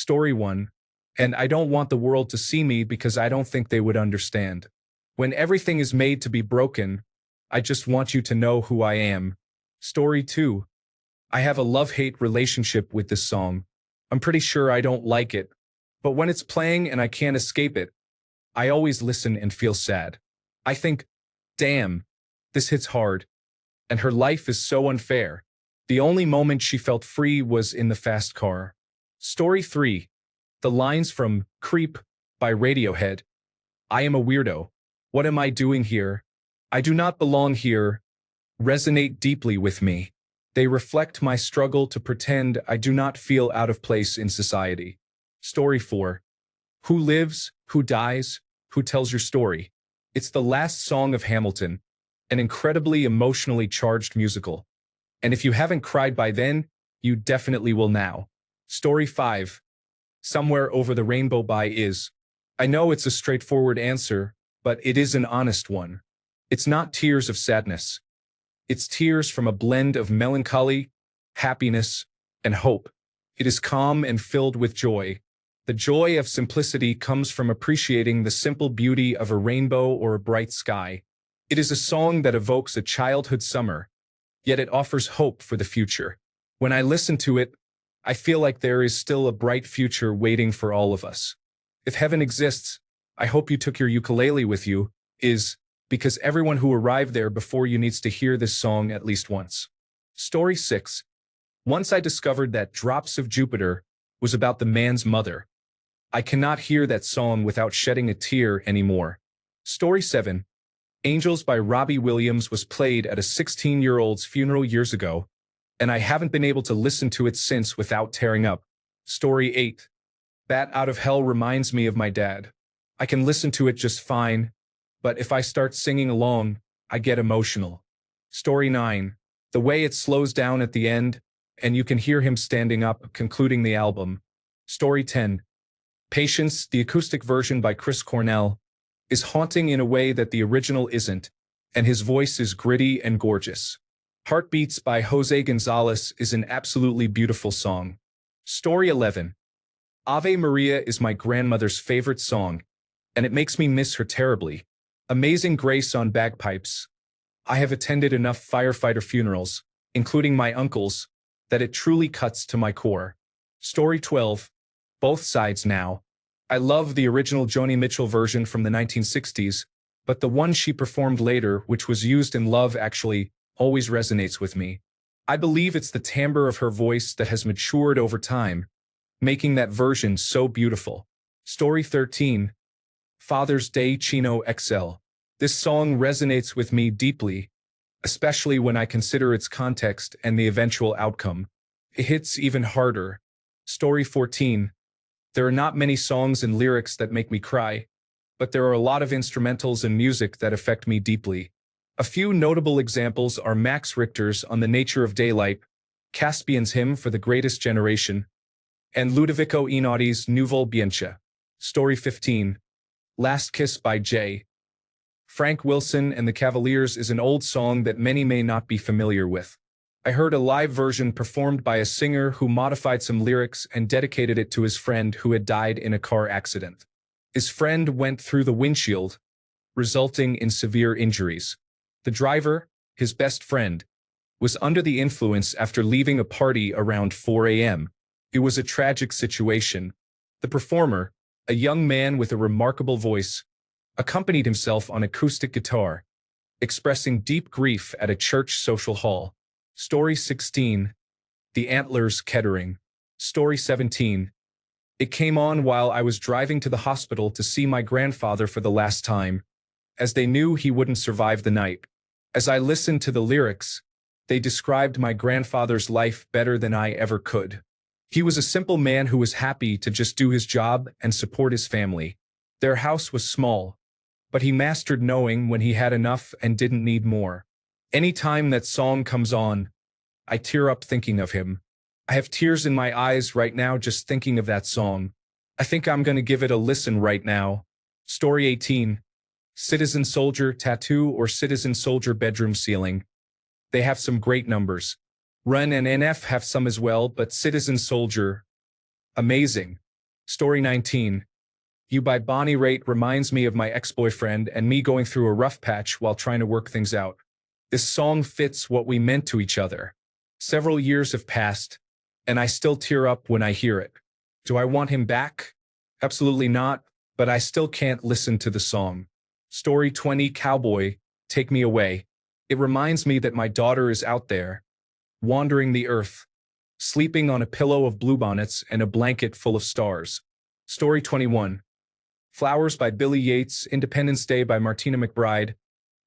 Story 1. And I don't want the world to see me because I don't think they would understand. When everything is made to be broken, I just want you to know who I am. Story 2. I have a love-hate relationship with this song. I'm pretty sure I don't like it, but when it's playing and I can't escape it, I always listen and feel sad. I think, damn, this hits hard, and her life is so unfair. The only moment she felt free was in the fast car. Story 3. The lines from Creep by Radiohead. I am a weirdo. What am I doing here? I do not belong here. Resonate deeply with me. They reflect my struggle to pretend I do not feel out of place in society. Story 4. Who lives, who dies, who tells your story? It's the last song of Hamilton, an incredibly emotionally charged musical. And if you haven't cried by then, you definitely will now. Story 5. Somewhere Over the Rainbow by Is. I know it's a straightforward answer, but it is an honest one. It's not tears of sadness. It's tears from a blend of melancholy, happiness, and hope. It is calm and filled with joy. The joy of simplicity comes from appreciating the simple beauty of a rainbow or a bright sky. It is a song that evokes a childhood summer, yet it offers hope for the future. When I listen to it, I feel like there is still a bright future waiting for all of us. If heaven exists, I hope you took your ukulele with you, because everyone who arrived there before you needs to hear this song at least once. Story 6. Once I discovered that Drops of Jupiter was about the man's mother. I cannot hear that song without shedding a tear anymore. Story 7. Angels by Robbie Williams was played at a 16-year-old's funeral years ago, and I haven't been able to listen to it since without tearing up. Story 8. Bat Out of Hell reminds me of my dad. I can listen to it just fine, but if I start singing along, I get emotional. Story 9. The way it slows down at the end, and you can hear him standing up, concluding the album. Story 10. Patience, the acoustic version by Chris Cornell, is haunting in a way that the original isn't, and his voice is gritty and gorgeous. Heartbeats by Jose Gonzalez is an absolutely beautiful song. Story 11. Ave Maria is my grandmother's favorite song, and it makes me miss her terribly. Amazing Grace on bagpipes. I have attended enough firefighter funerals, including my uncle's, that it truly cuts to my core. Story 12. Both Sides Now. I love the original Joni Mitchell version from the 1960s, but the one she performed later, which was used in Love Actually, always resonates with me. I believe it's the timbre of her voice that has matured over time, making that version so beautiful. Story 13. Father's Day Chino XL. This song resonates with me deeply, especially when I consider its context and the eventual outcome. It hits even harder. Story 14. There are not many songs and lyrics that make me cry, but there are a lot of instrumentals and music that affect me deeply. A few notable examples are Max Richter's On the Nature of Daylight, Caspian's Hymn for the Greatest Generation, and Ludovico Einaudí's Nouvelle Bienche. Story 15. Last Kiss by Jay. Frank Wilson and the Cavaliers is an old song that many may not be familiar with. I heard a live version performed by a singer who modified some lyrics and dedicated it to his friend who had died in a car accident. His friend went through the windshield, resulting in severe injuries. The driver, his best friend, was under the influence after leaving a party around 4 a.m. It was a tragic situation. The performer, a young man with a remarkable voice, accompanied himself on acoustic guitar, expressing deep grief at a church social hall. Story 16. The Antlers Kettering. Story 17. It came on while I was driving to the hospital to see my grandfather for the last time, as they knew he wouldn't survive the night. As I listened to the lyrics, they described my grandfather's life better than I ever could. He was a simple man who was happy to just do his job and support his family. Their house was small, but he mastered knowing when he had enough and didn't need more. Anytime that song comes on, I tear up thinking of him. I have tears in my eyes right now just thinking of that song. I think I'm going to give it a listen right now. Story 18. Citizen Soldier Tattoo or Citizen Soldier Bedroom Ceiling. They have some great numbers. Run and NF have some as well, but Citizen Soldier, amazing. Story 19. You by Bonnie Raitt reminds me of my ex-boyfriend and me going through a rough patch while trying to work things out. This song fits what we meant to each other. Several years have passed, and I still tear up when I hear it. Do I want him back? Absolutely not, but I still can't listen to the song. Story 20. Cowboy, Take Me Away. It reminds me that my daughter is out there, wandering the earth, sleeping on a pillow of bluebonnets and a blanket full of stars. Story 21. Flowers by Billy Yates, Independence Day by Martina McBride,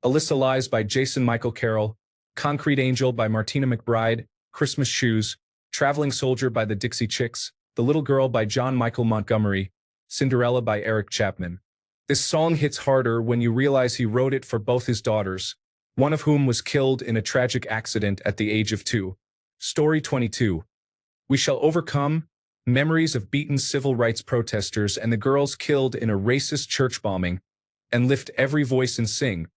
Alyssa Lies by Jason Michael Carroll, Concrete Angel by Martina McBride, Christmas Shoes, Traveling Soldier by the Dixie Chicks, The Little Girl by John Michael Montgomery, Cinderella by Eric Chapman. This song hits harder when you realize he wrote it for both his daughters, one of whom was killed in a tragic accident at the age of 2. Story 22. We Shall Overcome, memories of beaten civil rights protesters and the girls killed in a racist church bombing, and lift every voice and sing,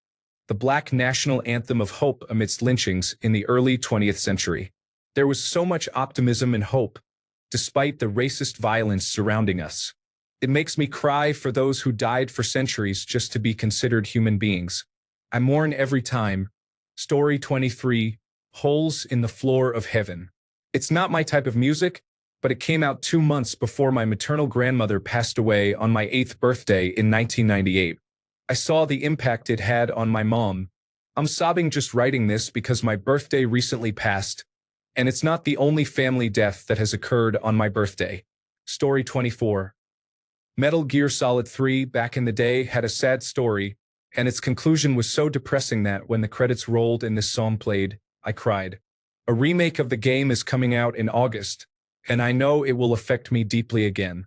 the Black national anthem of hope amidst lynchings in the early 20th century. There was so much optimism and hope, despite the racist violence surrounding us. It makes me cry for those who died for centuries just to be considered human beings. I mourn every time. Story 23. Holes in the Floor of Heaven. It's not my type of music, but it came out 2 months before my maternal grandmother passed away on my 8th birthday in 1998. I saw the impact it had on my mom. I'm sobbing just writing this because my birthday recently passed, and it's not the only family death that has occurred on my birthday. Story 24. Metal Gear Solid 3 back in the day had a sad story, and its conclusion was so depressing that when the credits rolled and this song played, I cried. A remake of the game is coming out in August, and I know it will affect me deeply again.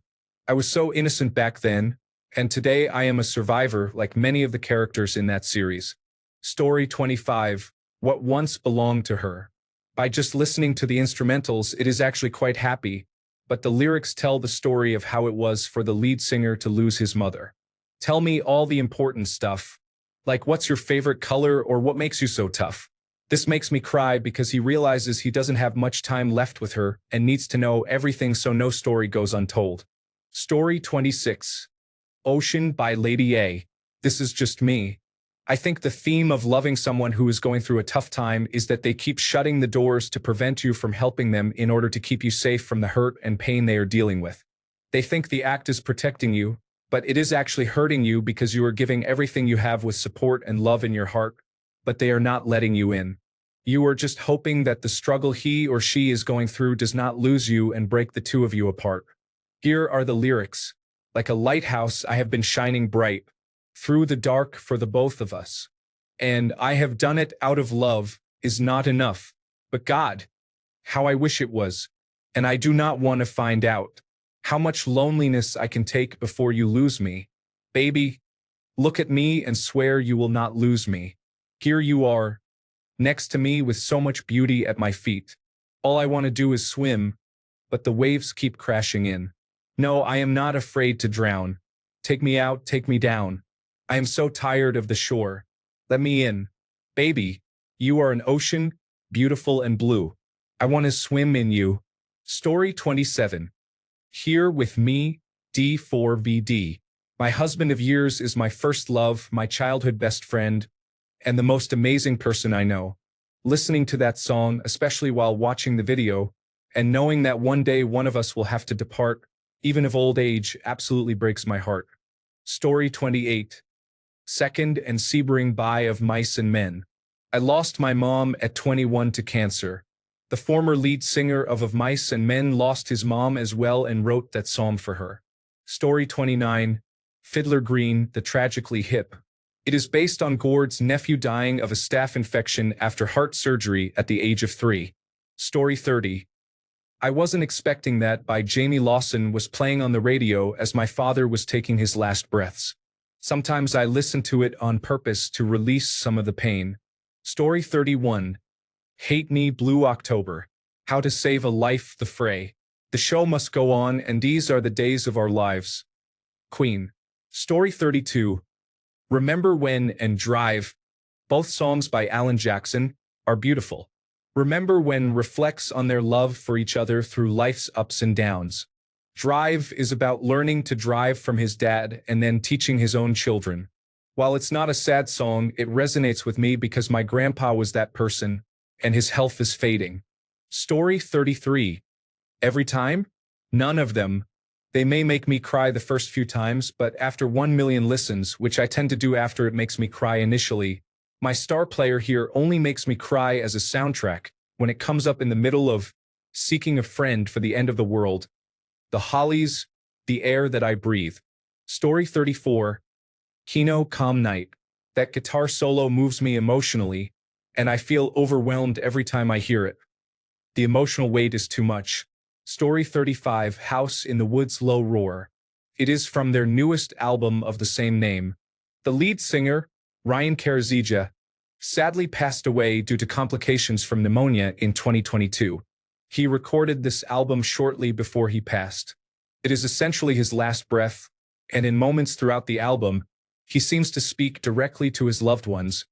I was so innocent back then, and today I am a survivor like many of the characters in that series. Story 25. What Once Belonged to Her. By just listening to the instrumentals, it is actually quite happy, but the lyrics tell the story of how it was for the lead singer to lose his mother. Tell me all the important stuff, like what's your favorite color or what makes you so tough. This makes me cry because he realizes he doesn't have much time left with her and needs to know everything so no story goes untold. Story 26. Ocean by Lady A. This is just me. I think the theme of loving someone who is going through a tough time is that they keep shutting the doors to prevent you from helping them in order to keep you safe from the hurt and pain they are dealing with. They think the act is protecting you, but it is actually hurting you because you are giving everything you have with support and love in your heart, but they are not letting you in. You are just hoping that the struggle he or she is going through does not lose you and break the two of you apart. Here are the lyrics. Like a lighthouse, I have been shining bright through the dark for the both of us. And I have done it out of love is not enough. But God, how I wish it was. And I do not want to find out how much loneliness I can take before you lose me. Baby, look at me and swear you will not lose me. Here you are, next to me with so much beauty at my feet. All I want to do is swim, but the waves keep crashing in. No, I am not afraid to drown. Take me out, take me down. I am so tired of the shore. Let me in. Baby, you are an ocean, beautiful and blue. I want to swim in you. Story 27. Here with me, D4VD. My husband of years is my first love, my childhood best friend, and the most amazing person I know. Listening to that song, especially while watching the video, and knowing that one day one of us will have to depart, even of old age, absolutely breaks my heart. Story 28. Second and Sebring By of Mice and Men. I lost my mom at 21 to cancer. The former lead singer of Mice and Men lost his mom as well and wrote that song for her. Story 29. Fiddler Green, the Tragically Hip. It is based on Gord's nephew dying of a staph infection after heart surgery at the age of 3. Story 30. I Wasn't Expecting That by Jamie Lawson was playing on the radio as my father was taking his last breaths. Sometimes I listen to it on purpose to release some of the pain. Story 31. Hate Me Blue October. How to Save a Life the Fray. The show must go on and these are the days of our lives. Queen. Story 32. Remember When and Drive, both songs by Alan Jackson, are beautiful. Remember When reflects on their love for each other through life's ups and downs. Drive is about learning to drive from his dad and then teaching his own children. While it's not a sad song, it resonates with me because my grandpa was that person, and his health is fading. Story 33. Every time? None of them. They may make me cry the first few times, but after 1 million listens, which I tend to do after it makes me cry initially, my star player here only makes me cry as a soundtrack when it comes up in the middle of Seeking a Friend for the End of the World. The Hollies, The Air That I Breathe. Story 34. Kino Calm Night. That guitar solo moves me emotionally, and I feel overwhelmed every time I hear it. The emotional weight is too much. Story 35. House in the Woods Low Roar. It is from their newest album of the same name. The lead singer, Ryan Karazija, sadly passed away due to complications from pneumonia in 2022. He recorded this album shortly before he passed. It is essentially his last breath, and in moments throughout the album, he seems to speak directly to his loved ones,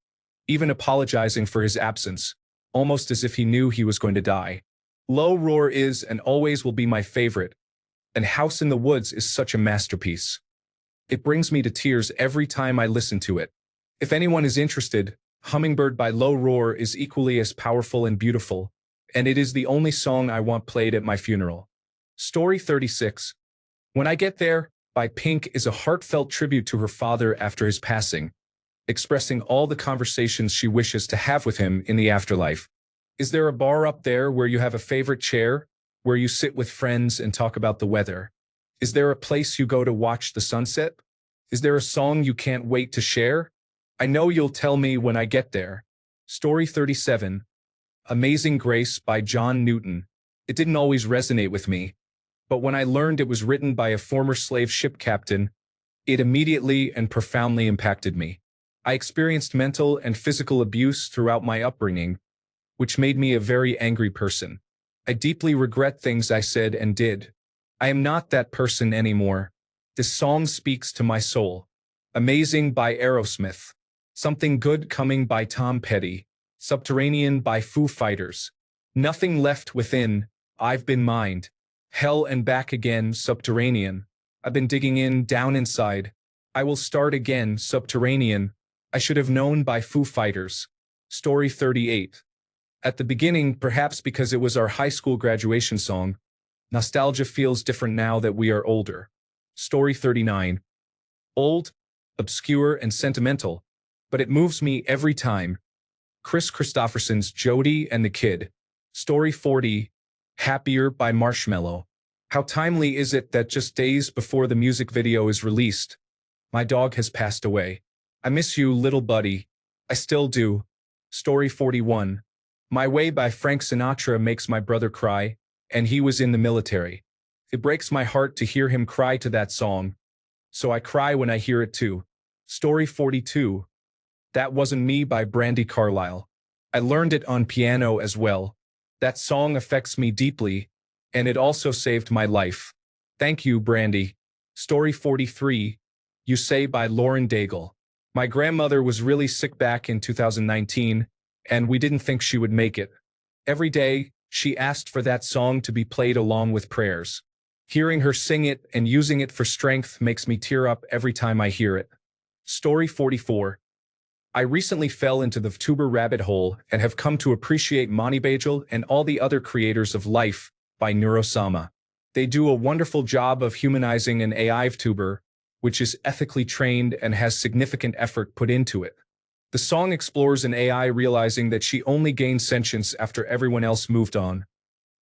even apologizing for his absence, almost as if he knew he was going to die. Low Roar is and always will be my favorite, and House in the Woods is such a masterpiece. It brings me to tears every time I listen to it. If anyone is interested, Hummingbird by Low Roar is equally as powerful and beautiful, and it is the only song I want played at my funeral. Story 36. When I Get There by Pink is a heartfelt tribute to her father after his passing, expressing all the conversations she wishes to have with him in the afterlife. Is there a bar up there where you have a favorite chair, where you sit with friends and talk about the weather? Is there a place you go to watch the sunset? Is there a song you can't wait to share? I know you'll tell me when I get there. Story 37. Amazing Grace by John Newton. It didn't always resonate with me, but when I learned it was written by a former slave ship captain, it immediately and profoundly impacted me. I experienced mental and physical abuse throughout my upbringing, which made me a very angry person. I deeply regret things I said and did. I am not that person anymore. This song speaks to my soul. Amazing by Aerosmith. Something Good Coming by Tom Petty. Subterranean by Foo Fighters. Nothing Left Within, I've Been Mined. Hell and Back Again, Subterranean. I've been digging in, down inside. I Will Start Again, Subterranean. I Should Have Known by Foo Fighters. Story 38. At the beginning, perhaps because it was our high school graduation song, nostalgia feels different now that we are older. Story 39. Old, obscure, and sentimental, but it moves me every time. Chris Christopherson's Jody and the Kid. Story 40. Happier by Marshmello. How timely is it that just days before the music video is released, my dog has passed away. I miss you, little buddy. I still do. Story 41. My Way by Frank Sinatra makes my brother cry, and he was in the military. It breaks my heart to hear him cry to that song, so I cry when I hear it too. Story 42. That Wasn't Me by Brandi Carlile. I learned it on piano as well. That song affects me deeply, and it also saved my life. Thank you, Brandi. Story 43. You Say by Lauren Daigle. My grandmother was really sick back in 2019, and we didn't think she would make it. Every day, she asked for that song to be played along with prayers. Hearing her sing it and using it for strength makes me tear up every time I hear it. Story 44. I recently fell into the VTuber rabbit hole and have come to appreciate Monty Bagel and all the other creators of Life by Neurosama. They do a wonderful job of humanizing an AI VTuber, which is ethically trained and has significant effort put into it. The song explores an AI realizing that she only gained sentience after everyone else moved on,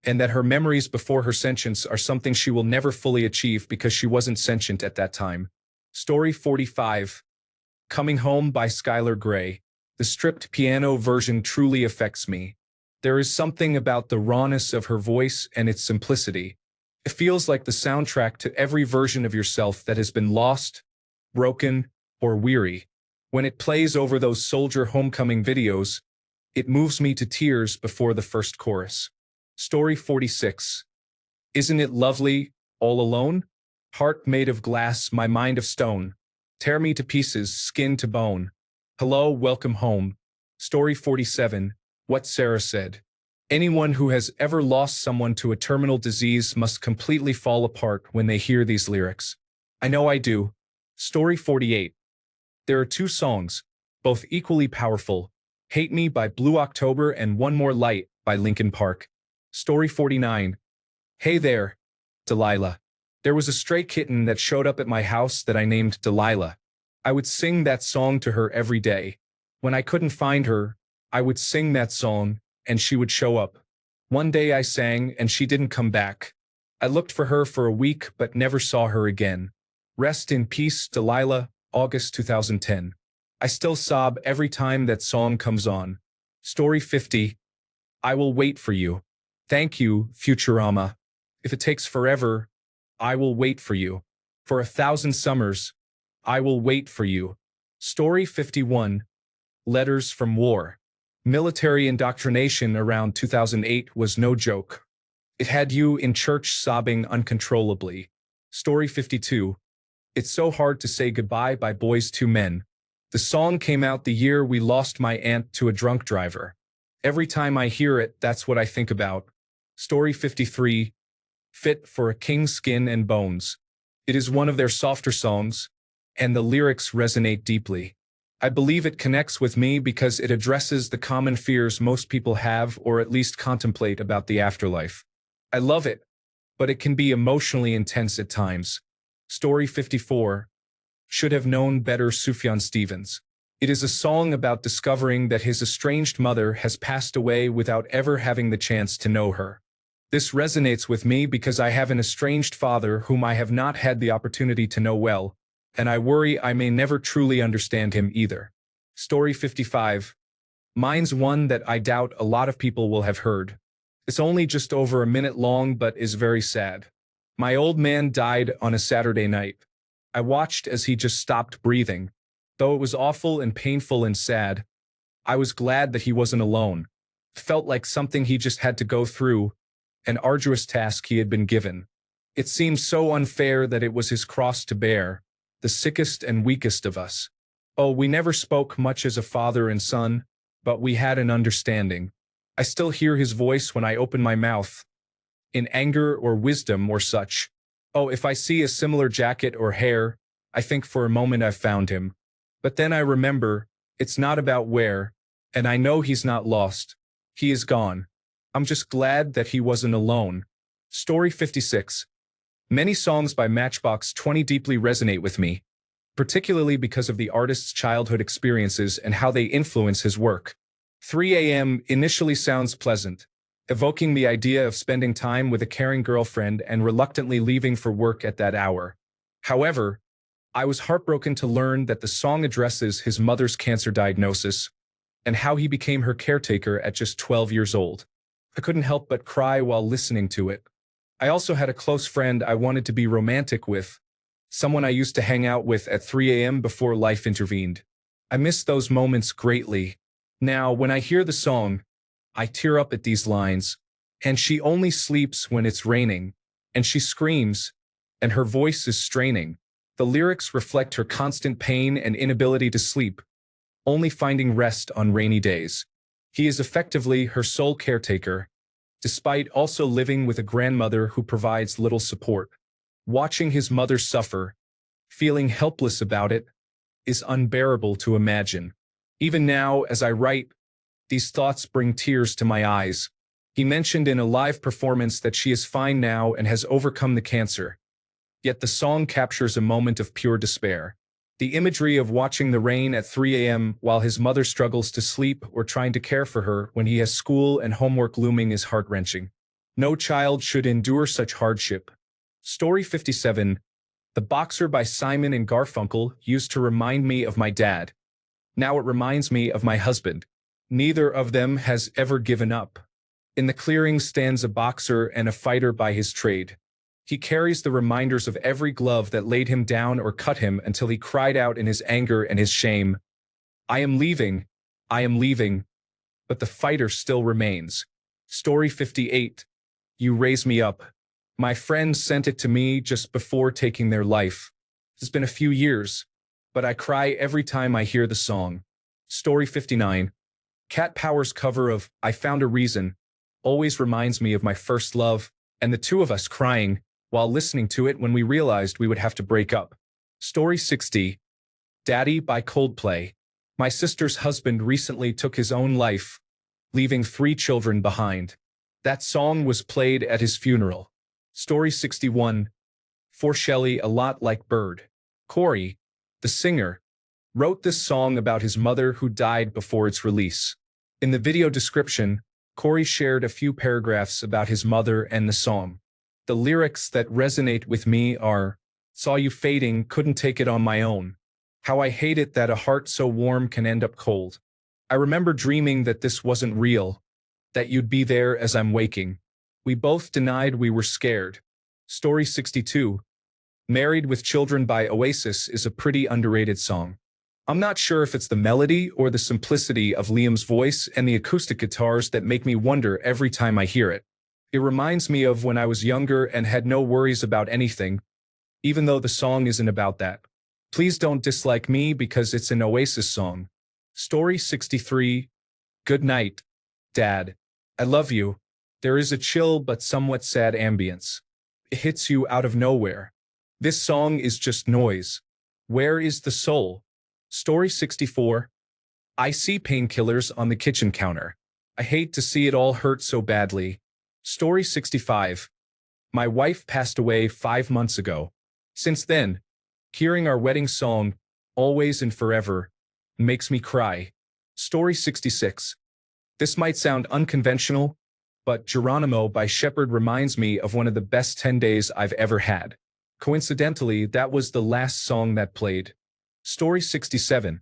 and that her memories before her sentience are something she will never fully achieve because she wasn't sentient at that time. Story 45. Coming Home by Skylar Grey. The stripped piano version truly affects me. There is something about the rawness of her voice and its simplicity. It feels like the soundtrack to every version of yourself that has been lost, broken, or weary. When it plays over those soldier homecoming videos, it moves me to tears before the first chorus. Story 46. Isn't It Lovely, All Alone? Heart made of glass, my mind of stone. Tear me to pieces, skin to bone. Hello, welcome home. Story 47. What Sarah Said. Anyone who has ever lost someone to a terminal disease must completely fall apart when they hear these lyrics. I know I do. Story 48. There are two songs, both equally powerful. Hate Me by Blue October and One More Light by Linkin Park. Story 49. Hey there, Delilah. There was a stray kitten that showed up at my house that I named Delilah. I would sing that song to her every day. When I couldn't find her, I would sing that song, and she would show up. One day I sang, and she didn't come back. I looked for her for a week, but never saw her again. Rest in peace, Delilah, August 2010. I still sob every time that song comes on. Story 50. I will wait for you. Thank you, Futurama. If it takes forever, I will wait for you. For 1,000 summers, I will wait for you. Story 51. Letters from War. Military indoctrination around 2008 was no joke. It had you in church sobbing uncontrollably. Story 52. It's So Hard to Say Goodbye by Boys II Men. The song came out the year we lost my aunt to a drunk driver. Every time I hear it, that's what I think about. Story 53. Fit for a King's Skin and Bones. It is one of their softer songs, and the lyrics resonate deeply. I believe it connects with me because it addresses the common fears most people have or at least contemplate about the afterlife. I love it, but it can be emotionally intense at times. Story 54. Should Have Known Better, Sufjan Stevens. It is a song about discovering that his estranged mother has passed away without ever having the chance to know her. This resonates with me because I have an estranged father whom I have not had the opportunity to know well, and I worry I may never truly understand him either. Story 55. Mine's one that I doubt a lot of people will have heard. It's only just over a minute long but is very sad. My old man died on a Saturday night. I watched as he just stopped breathing. Though it was awful and painful and sad, I was glad that he wasn't alone. It felt like something he just had to go through, an arduous task he had been given. It seemed so unfair that it was his cross to bear, the sickest and weakest of us. Oh, we never spoke much as a father and son, but we had an understanding. I still hear his voice when I open my mouth, in anger or wisdom or such. Oh, if I see a similar jacket or hair, I think for a moment I've found him. But then I remember, it's not about where, and I know he's not lost. He is gone. I'm just glad that he wasn't alone. Story 56. Many songs by Matchbox 20 deeply resonate with me, particularly because of the artist's childhood experiences and how they influence his work. 3 a.m. initially sounds pleasant, evoking the idea of spending time with a caring girlfriend and reluctantly leaving for work at that hour. However, I was heartbroken to learn that the song addresses his mother's cancer diagnosis and how he became her caretaker at just 12 years old. I couldn't help but cry while listening to it. I also had a close friend I wanted to be romantic with, someone I used to hang out with at 3 a.m. before life intervened. I miss those moments greatly. Now, when I hear the song, I tear up at these lines. And she only sleeps when it's raining, and she screams, and her voice is straining. The lyrics reflect her constant pain and inability to sleep, only finding rest on rainy days. He is effectively her sole caretaker, despite also living with a grandmother who provides little support. Watching his mother suffer, feeling helpless about it, is unbearable to imagine. Even now, as I write, these thoughts bring tears to my eyes. He mentioned in a live performance that she is fine now and has overcome the cancer. Yet the song captures a moment of pure despair. The imagery of watching the rain at 3 a.m. while his mother struggles to sleep or trying to care for her when he has school and homework looming is heart-wrenching. No child should endure such hardship. Story 57. The Boxer by Simon and Garfunkel used to remind me of my dad. Now it reminds me of my husband. Neither of them has ever given up. In the clearing stands a boxer and a fighter by his trade. He carries the reminders of every glove that laid him down or cut him until he cried out in his anger and his shame, I am leaving, but the fighter still remains. Story 58. You Raise Me Up. My friend sent it to me just before taking their life. It's been a few years, but I cry every time I hear the song. Story 59. Cat Power's cover of I Found a Reason always reminds me of my first love and the two of us crying while listening to it when we realized we would have to break up. Story 60, Daddy by Coldplay. My sister's husband recently took his own life, leaving 3 children behind. That song was played at his funeral. Story 61, For Shelley, A Lot Like Bird. Corey, the singer, wrote this song about his mother who died before its release. In the video description, Corey shared a few paragraphs about his mother and the song. The lyrics that resonate with me are, "Saw you fading, couldn't take it on my own. How I hate it that a heart so warm can end up cold. I remember dreaming that this wasn't real, that you'd be there as I'm waking. We both denied we were scared." Story 62, Married with Children by Oasis is a pretty underrated song. I'm not sure if it's the melody or the simplicity of Liam's voice and the acoustic guitars that make me wonder every time I hear it. It reminds me of when I was younger and had no worries about anything, even though the song isn't about that. Please don't dislike me because it's an Oasis song. Story 63, Good Night, Dad. I love you. There is a chill but somewhat sad ambience. It hits you out of nowhere. This song is just noise. Where is the soul? Story 64, I see painkillers on the kitchen counter. I hate to see it all hurt so badly. Story 65, my wife passed away 5 months ago. Since then, hearing our wedding song, Always and Forever, makes me cry. Story 66, this might sound unconventional, but Geronimo by Shepherd reminds me of one of the best 10 days I've ever had. Coincidentally, that was the last song that played. Story 67,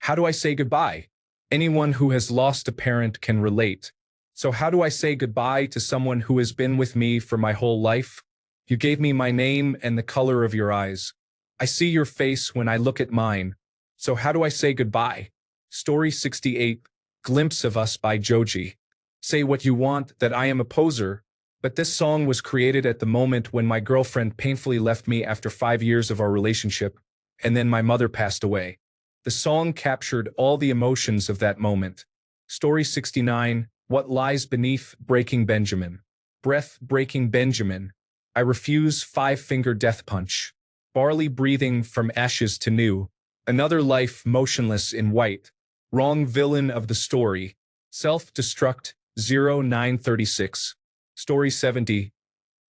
how do I say goodbye? Anyone who has lost a parent can relate. So how do I say goodbye to someone who has been with me for my whole life? You gave me my name and the color of your eyes. I see your face when I look at mine. So how do I say goodbye? Story 68, Glimpse of Us by Joji. Say what you want that I am a poser, but this song was created at the moment when my girlfriend painfully left me after 5 years of our relationship, and then my mother passed away. The song captured all the emotions of that moment. Story 69, What Lies Beneath, Breaking Benjamin. Breath breaking Benjamin. I refuse 5-finger death punch. Barley breathing from ashes to new. Another life motionless in white. Wrong villain of the story. Self-destruct 0936. Story 70.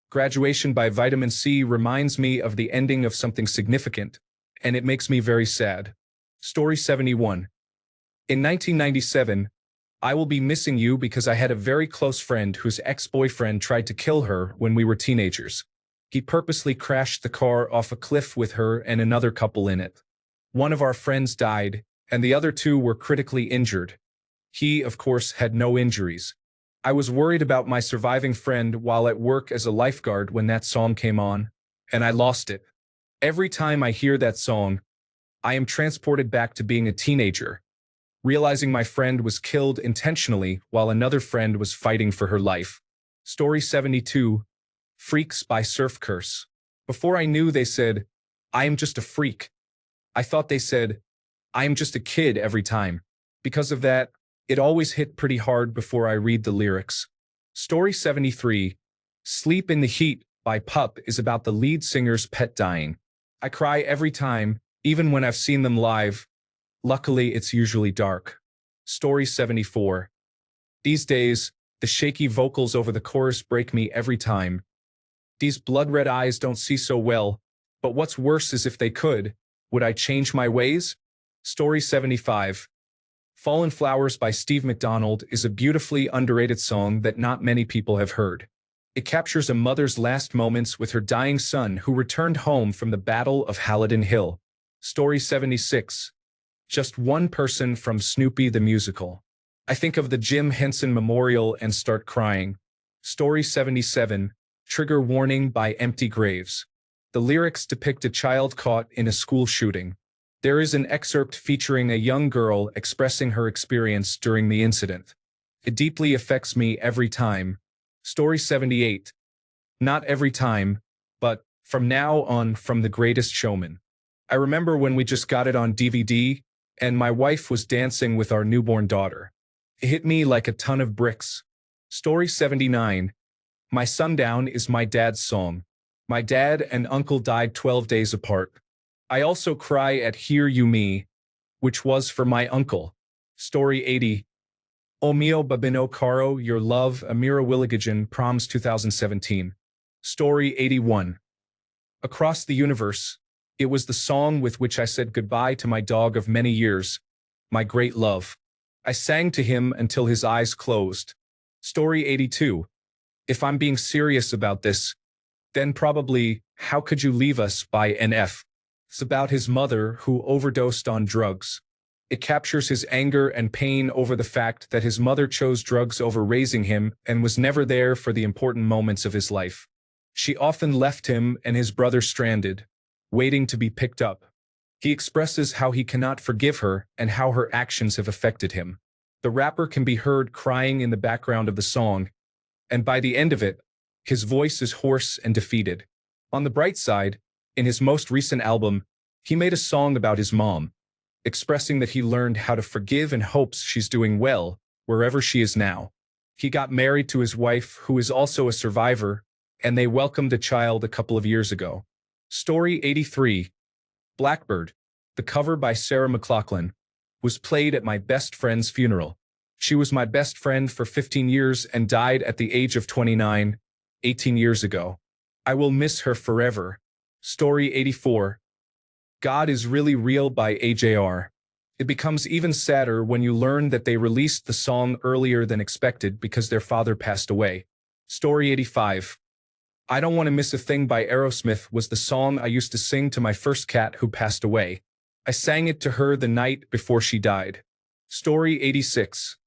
Graduation by Vitamin C reminds me of the ending of something significant, and it makes me very sad. Story 71. In 1997, I will be missing you because I had a very close friend whose ex-boyfriend tried to kill her when we were teenagers. He purposely crashed the car off a cliff with her and another couple in it. One of our friends died, and the other 2 were critically injured. He, of course, had no injuries. I was worried about my surviving friend while at work as a lifeguard when that song came on, and I lost it. Every time I hear that song, I am transported back to being a teenager, realizing my friend was killed intentionally while another friend was fighting for her life. Story 72, Freaks by Surf Curse. Before I knew they said, I am just a freak. I thought they said, I am just a kid every time. Because of that, it always hit pretty hard before I read the lyrics. Story 73, Sleep in the Heat by Pup is about the lead singer's pet dying. I cry every time, even when I've seen them live. Luckily, it's usually dark. Story 74. These days, the shaky vocals over the chorus break me every time. These blood-red eyes don't see so well, but what's worse is if they could, would I change my ways? Story 75. Fallen Flowers by Steve McDonald is a beautifully underrated song that not many people have heard. It captures a mother's last moments with her dying son who returned home from the Battle of Halidon Hill. Story 76. Just One Person from Snoopy the Musical. I think of the Jim Henson Memorial and start crying. Story 77. Trigger Warning by Empty Graves. The lyrics depict a child caught in a school shooting. There is an excerpt featuring a young girl expressing her experience during the incident. It deeply affects me every time. Story 78. Not every time, but from now on from The Greatest Showman. I remember when we just got it on DVD, and my wife was dancing with our newborn daughter. It hit me like a ton of bricks. Story 79. My sundown is my dad's song. My dad and uncle died 12 days apart. I also cry at Hear You Me, which was for my uncle. Story 80. O mio babino caro, your love, Amira Willigajan, Proms 2017. Story 81. Across the universe, it was the song with which I said goodbye to my dog of many years, my great love. I sang to him until his eyes closed. Story 82. If I'm being serious about this, then probably How Could You Leave Us by NF. It's about his mother who overdosed on drugs. It captures his anger and pain over the fact that his mother chose drugs over raising him and was never there for the important moments of his life. She often left him and his brother stranded, waiting to be picked up. He expresses how he cannot forgive her and how her actions have affected him. The rapper can be heard crying in the background of the song, and by the end of it, his voice is hoarse and defeated. On the bright side, in his most recent album, he made a song about his mom, expressing that he learned how to forgive and hopes she's doing well wherever she is now. He got married to his wife, who is also a survivor, and they welcomed a child a couple of years ago. Story 83. Blackbird, the cover by Sarah McLachlan, was played at my best friend's funeral. She was my best friend for 15 years and died at the age of 29, 18 years ago. I will miss her forever. Story 84. God is Really Real by AJR. It becomes even sadder when you learn that they released the song earlier than expected because their father passed away. Story 85. I Don't Want to Miss a Thing by Aerosmith was the song I used to sing to my first cat who passed away. I sang it to her the night before she died. Story 86.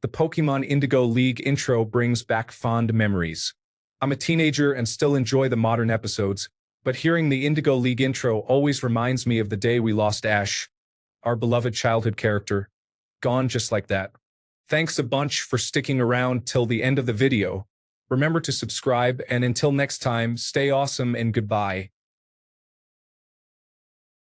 The Pokemon Indigo League intro brings back fond memories. I'm a teenager and still enjoy the modern episodes, but hearing the Indigo League intro always reminds me of the day we lost Ash, our beloved childhood character, gone just like that. Thanks a bunch for sticking around till the end of the video. Remember to subscribe, and until next time, stay awesome and goodbye.